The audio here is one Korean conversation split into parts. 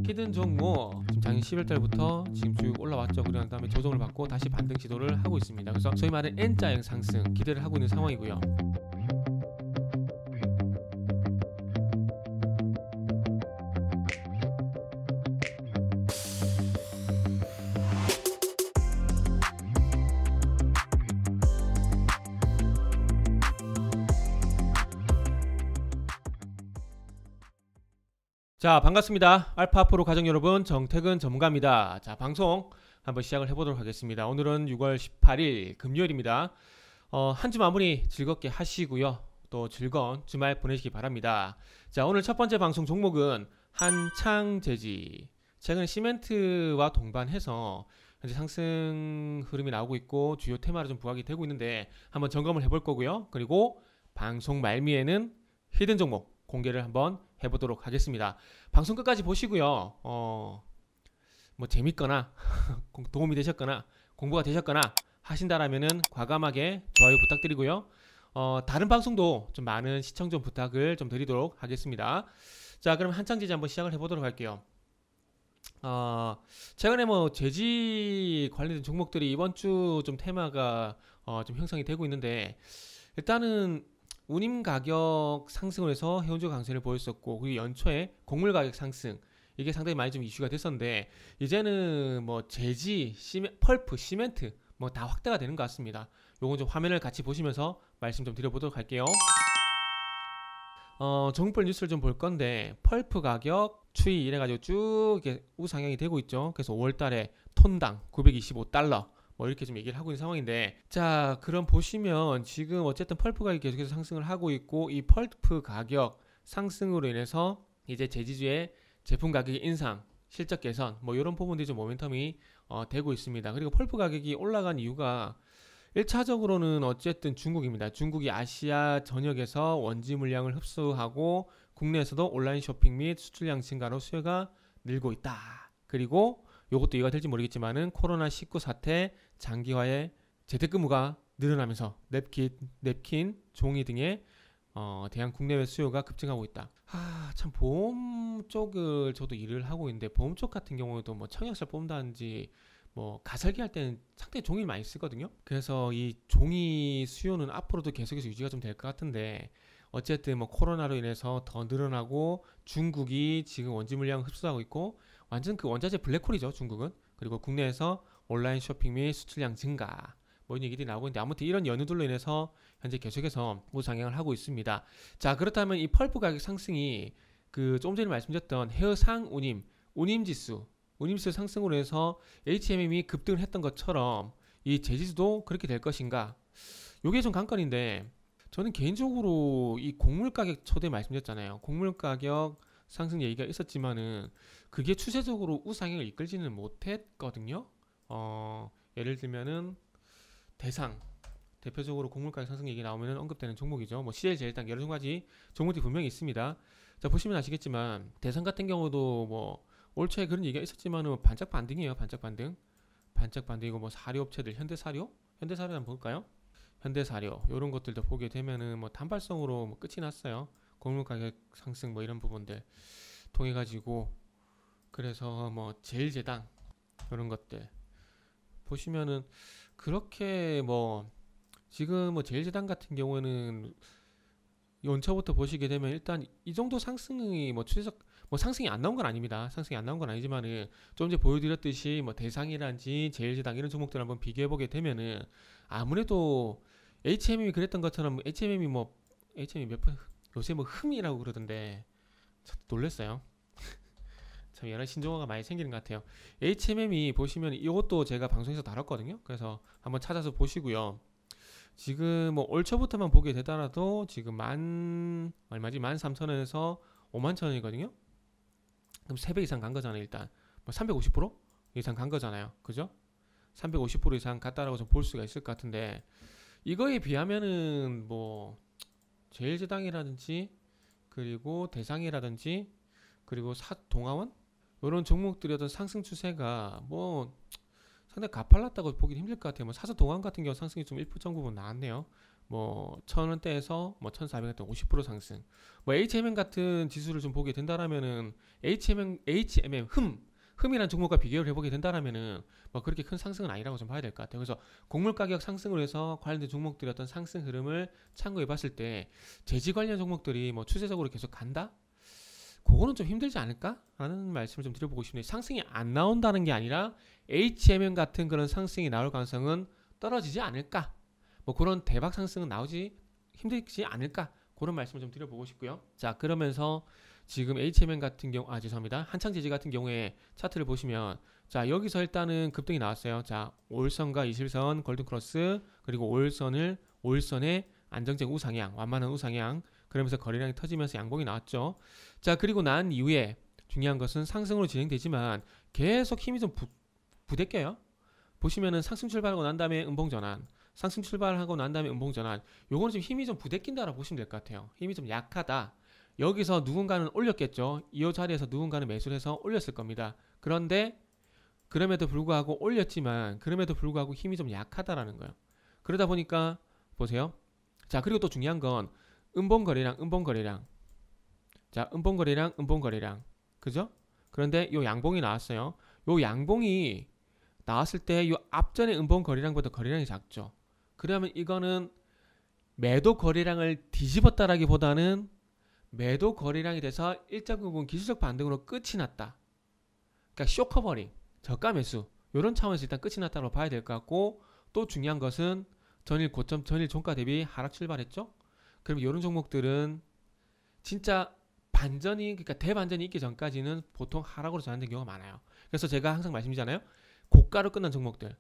히든 종목 지금 작년 11달부터 지금 쭉 올라왔죠. 그런 다음에 조정을 받고 다시 반등 시도를 하고 있습니다. 그래서 소위 말하는 N자형 상승 기대를 하고 있는 상황이고요. 자, 반갑습니다. 알파프로 가족 여러분, 정태근 전문가입니다. 자, 방송 한번 시작을 해보도록 하겠습니다. 오늘은 6월 18일 금요일입니다. 한 주 마무리 즐겁게 하시고요. 또 즐거운 주말 보내시기 바랍니다. 자, 오늘 첫 번째 방송 종목은 한창재지. 최근 시멘트와 동반해서 현재 상승 흐름이 나오고 있고 주요 테마로 좀 부각이 되고 있는데 한번 점검을 해볼 거고요. 그리고 방송 말미에는 히든 종목 공개를 한번 해보도록 하겠습니다. 방송 끝까지 보시고요. 뭐 재밌거나 도움이 되셨거나 공부가 되셨거나 하신다라면은 과감하게 좋아요 부탁드리고요. 다른 방송도 좀 많은 시청 좀 부탁을 좀 드리도록 하겠습니다. 자, 그럼 한창재지 한번 시작을 해보도록 할게요. 최근에 뭐 재지 관련된 종목들이 이번 주 좀 테마가 좀 형성이 되고 있는데 일단은 운임 가격 상승을 해서 해운조 강세를 보였었고 그리고 연초에 곡물 가격 상승 이게 상당히 많이 좀 이슈가 됐었는데 이제는 뭐 재지, 펄프, 시멘트 뭐 다 확대가 되는 것 같습니다. 요건 좀 화면을 같이 보시면서 말씀 좀 드려보도록 할게요. 종목별 뉴스를 좀 볼 건데 펄프 가격 추이 이래가지고 쭉 이렇게 우상향이 되고 있죠. 그래서 5월달에 톤당 925달러 뭐 이렇게 좀 얘기를 하고 있는 상황인데 자, 그럼 보시면 지금 어쨌든 펄프 가격이 계속해서 상승을 하고 있고 이 펄프 가격 상승으로 인해서 이제 제지주의 제품 가격의 인상, 실적 개선 뭐 이런 부분들이 좀 모멘텀이 되고 있습니다. 그리고 펄프 가격이 올라간 이유가 1차적으로는 어쨌든 중국입니다. 중국이 아시아 전역에서 원지 물량을 흡수하고 국내에서도 온라인 쇼핑 및 수출량 증가로 수요가 늘고 있다. 그리고 이것도 이해가 될지 모르겠지만은 코로나19 사태 장기화에 재택근무가 늘어나면서 냅킨, 종이 등의 대한 국내외 수요가 급증하고 있다. 참 보험 쪽을 저도 일을 하고 있는데 보험 쪽 같은 경우에도 뭐 청약서 뽑는다든지 뭐 가설기 할 때는 상당히 종이를 많이 쓰거든요. 그래서 이 종이 수요는 앞으로도 계속해서 유지가 좀 될 것 같은데 어쨌든 뭐 코로나로 인해서 더 늘어나고 중국이 지금 원지 물량 흡수하고 있고 완전 그 원자재 블랙홀이죠 중국은. 그리고 국내에서 온라인 쇼핑 및 수출량 증가 뭐 이런 얘기들이 나오고 있는데 아무튼 이런 연유들로 인해서 현재 계속해서 우상향을 하고 있습니다. 자, 그렇다면 이 펄프 가격 상승이 그 조금 전에 말씀드렸던 해상 운임지수 상승으로 해서 HMM이 급등을 했던 것처럼 이 제지수도 그렇게 될 것인가? 요게 좀 관건인데 저는 개인적으로 이 곡물 가격 초대 말씀드렸잖아요. 곡물 가격 상승 얘기가 있었지만은 그게 추세적으로 우상향을 이끌지는 못했거든요. 예를 들면은 대표적으로 곡물 가격 상승 얘기 나오면은 언급되는 종목이죠. 뭐 CL제일당 여러 가지 종목들이 분명히 있습니다. 자, 보시면 아시겠지만 대상 같은 경우도 뭐 올 초에 그런 얘기가 있었지만은 반짝 반등이에요. 반짝 반등이고 뭐 사료업체들 현대사료 한번 볼까요? 현대사료 이런 것들도 보게 되면은 뭐 단발성으로 뭐 끝이 났어요. 곡물 가격 상승 뭐 이런 부분들 통해 가지고 그래서 뭐 제일제당 이런 것들 보시면은 그렇게 뭐 지금 뭐 제일제당 같은 경우에는 연초부터 보시게 되면 일단 이 정도 상승이 뭐 추세적 뭐 상승이 안 나온 건 아닙니다. 상승이 안 나온 건 아니지만은 좀 전에 보여드렸듯이 뭐 대상이란지 제일제당 이런 종목들 한번 비교해 보게 되면은 아무래도 HMM이 그랬던 것처럼 HMM이 몇 번 요새 뭐 흠이라고 그러던데 참 놀랬어요. 참 여러 신조어가 많이 생기는 것 같아요. HMM이 보시면 이것도 제가 방송에서 다뤘거든요. 그래서 한번 찾아서 보시고요. 지금 뭐 올 초부터만 보게 되더라도 지금 얼마지? 13,000원에서 51,000원이거든요. 그럼 3배 이상 간 거잖아요. 일단 뭐 350% 이상 간 거잖아요. 그죠? 350% 이상 갔다라고 좀 볼 수가 있을 것 같은데 이거에 비하면은 뭐 제일제당이라든지 그리고 대상이라든지 그리고 동아원 이런 종목들의 어떤 상승 추세가 뭐 상당히 가팔랐다고 보기 힘들 것 같아요. 뭐 사서 동아원 같은 경우 상승이 좀 1% 정도 나왔네요. 뭐 1000원대에서 뭐 1400원대 50% 상승. 뭐 HMM 같은 지수를 좀 보게 된다라면은 HMM 흠이라는 종목과 비교를 해보게 된다라면은 뭐 그렇게 큰 상승은 아니라고 좀 봐야 될 것 같아요. 그래서 곡물 가격 상승으로 해서 관련된 종목들의 어떤 상승 흐름을 참고해봤을 때 재지 관련 종목들이 뭐 추세적으로 계속 간다? 그거는 좀 힘들지 않을까라는 말씀을 좀 드려보고 싶네요. 상승이 안 나온다는 게 아니라 HMM 같은 그런 상승이 나올 가능성은 떨어지지 않을까? 뭐 그런 대박 상승은 나오지 힘들지 않을까? 그런 말씀을 좀 드려보고 싶고요. 자, 그러면서 지금 HMM 같은 경우, 죄송합니다. 한창제지 같은 경우에 차트를 보시면, 자, 여기서 일단은 급등이 나왔어요. 자, 5일선과 21선, 골든크로스, 그리고 5일선의 안정적 우상향, 완만한 우상향, 그러면서 거래량이 터지면서 양봉이 나왔죠. 자, 그리고 난 이후에 중요한 것은 상승으로 진행되지만 계속 힘이 좀 부대껴요. 보시면은 상승 출발하고 난 다음에 음봉 전환, 상승 출발하고 난 다음에 음봉 전환. 요거는 좀 힘이 좀 부대낀다라고 보시면 될 것 같아요. 힘이 좀 약하다. 여기서 누군가는 올렸겠죠. 이 자리에서 누군가는 매수를 해서 올렸을 겁니다. 그런데 그럼에도 불구하고 올렸지만 그럼에도 불구하고 힘이 좀 약하다라는 거예요. 그러다 보니까 보세요. 자, 그리고 또 중요한 건 음봉거래량. 자, 음봉거래량. 그죠? 그런데 요 양봉이 나왔어요. 요 양봉이 나왔을 때 요 앞전에 음봉거래량보다 거래량이 작죠. 그러면 이거는 매도 거래량을 뒤집었다라기보다는 매도 거래량이 돼서 일정 부분 기술적 반등으로 끝이 났다. 그러니까 쇼커버링, 저가 매수 이런 차원에서 일단 끝이 났다고 봐야 될 것 같고, 또 중요한 것은 전일 고점, 전일 종가 대비 하락 출발했죠. 그럼 이런 종목들은 진짜 반전이, 그러니까 대반전이 있기 전까지는 보통 하락으로 전환된 경우가 많아요. 그래서 제가 항상 말씀드리잖아요. 고가로 끝난 종목들,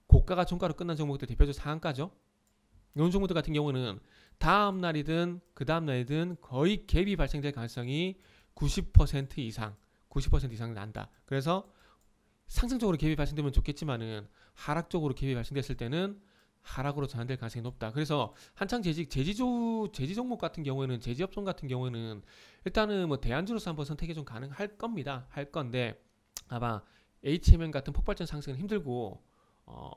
고가가 종가로 끝난 종목들 대표적으로 상한가죠. 이런 종목들 같은 경우는 다음 날이든 그 다음 날이든 거의 갭이 발생될 가능성이 90% 이상 난다. 그래서 상승적으로 갭이 발생되면 좋겠지만은 하락적으로 갭이 발생됐을 때는 하락으로 전환될 가능성이 높다. 그래서 한창 제지 종목 같은 경우에는, 제지업종 같은 경우에는 일단은 뭐 대안주로서 한번 선택이 좀 가능할 겁니다. 할 건데 아마 HMM 같은 폭발적 상승은 힘들고,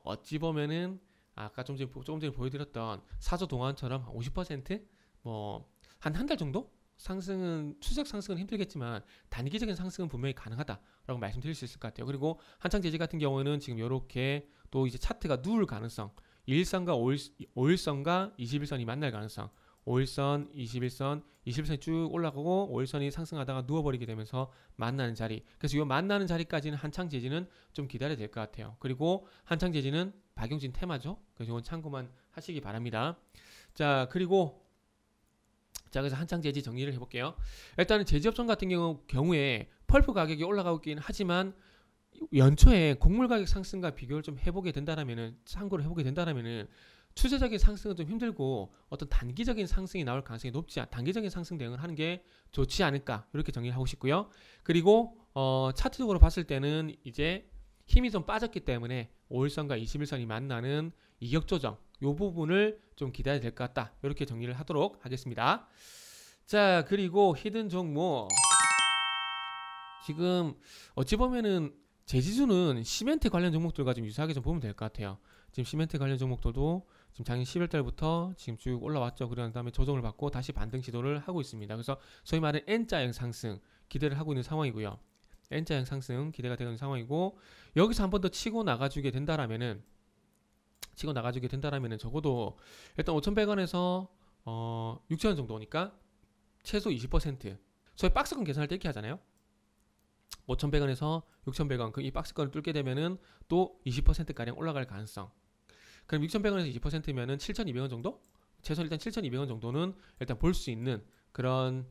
어찌 보면은 아까 조금 전에 보여드렸던 사조 동안처럼 50% 뭐 한 달 정도 상승은, 추적 상승은 힘들겠지만 단기적인 상승은 분명히 가능하다라고 말씀드릴 수 있을 것 같아요. 그리고 한창 제지 같은 경우는 지금 이렇게 또 이제 차트가 누울 가능성, 5일선과 21선이 만날 가능성, 5일선, 21선이 쭉 올라가고 5일선이 상승하다가 누워버리게 되면서 만나는 자리. 그래서 이 만나는 자리까지는 한창 제지는 좀 기다려야 될 것 같아요. 그리고 한창 제지는 박용진 테마죠. 그래서 이건 참고만 하시기 바랍니다. 자, 그리고 그래서 한창 제지 정리를 해볼게요. 일단은 제지업종 같은 경우에 펄프 가격이 올라가고 있긴 하지만 연초에 곡물 가격 상승과 비교를 좀 해보게 된다라면은, 참고를 해보게 된다라면은 추세적인 상승은 좀 힘들고 어떤 단기적인 상승이 나올 가능성이 높지, 단기적인 상승 대응을 하는 게 좋지 않을까, 이렇게 정리를 하고 싶고요. 그리고 차트적으로 봤을 때는 이제 힘이 좀 빠졌기 때문에 5일선과 21선이 만나는 이격 조정, 이 부분을 좀 기다려야 될 것 같다, 이렇게 정리를 하도록 하겠습니다. 자, 그리고 히든 종목, 지금 어찌 보면은 제지주는 시멘트 관련 종목들과 좀 유사하게 좀 보면 될 것 같아요. 지금 시멘트 관련 종목들도 지금 작년 11월 달부터 지금 쭉 올라왔죠. 그런 다음에 조정을 받고 다시 반등 시도를 하고 있습니다. 그래서 소위 말하는 N자형 상승 기대를 하고 있는 상황이고요. N자형 상승 기대가 되는 상황이고, 여기서 한 번 더 치고 나가주게 된다라면은 적어도 일단 5,100원에서 6,000원 정도니까 최소 20%, 소위 박스권 계산할 때 이렇게 하잖아요. 5,100원에서 6,100원, 이 박스권을 뚫게 되면은 또 20%가량 올라갈 가능성. 그럼 6,100원에서 20%면은 7,200원 정도? 최소 일단 7,200원 정도는 일단 볼 수 있는 그런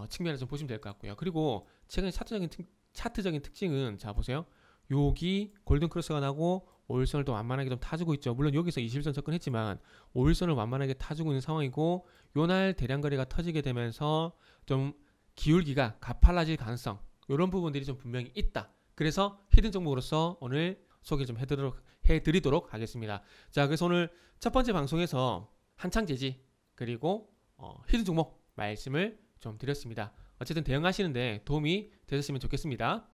측면에서 좀 보시면 될 것 같고요. 그리고 최근에 차트적인 특징은, 자 보세요. 여기 골든 크로스가 나고 5일선을 또 완만하게 좀 타주고 있죠. 물론 여기서 21선 접근했지만 5일선을 완만하게 타주고 있는 상황이고, 요날 대량 거래가 터지게 되면서 좀 기울기가 가팔라질 가능성, 이런 부분들이 좀 분명히 있다. 그래서 히든 종목으로서 오늘 소개 좀 해드리도록 하겠습니다. 자, 그래서 오늘 첫 번째 방송에서 한창 제지 그리고 히든 종목 말씀을 좀 드렸습니다. 어쨌든 대응하시는데 도움이 되셨으면 좋겠습니다.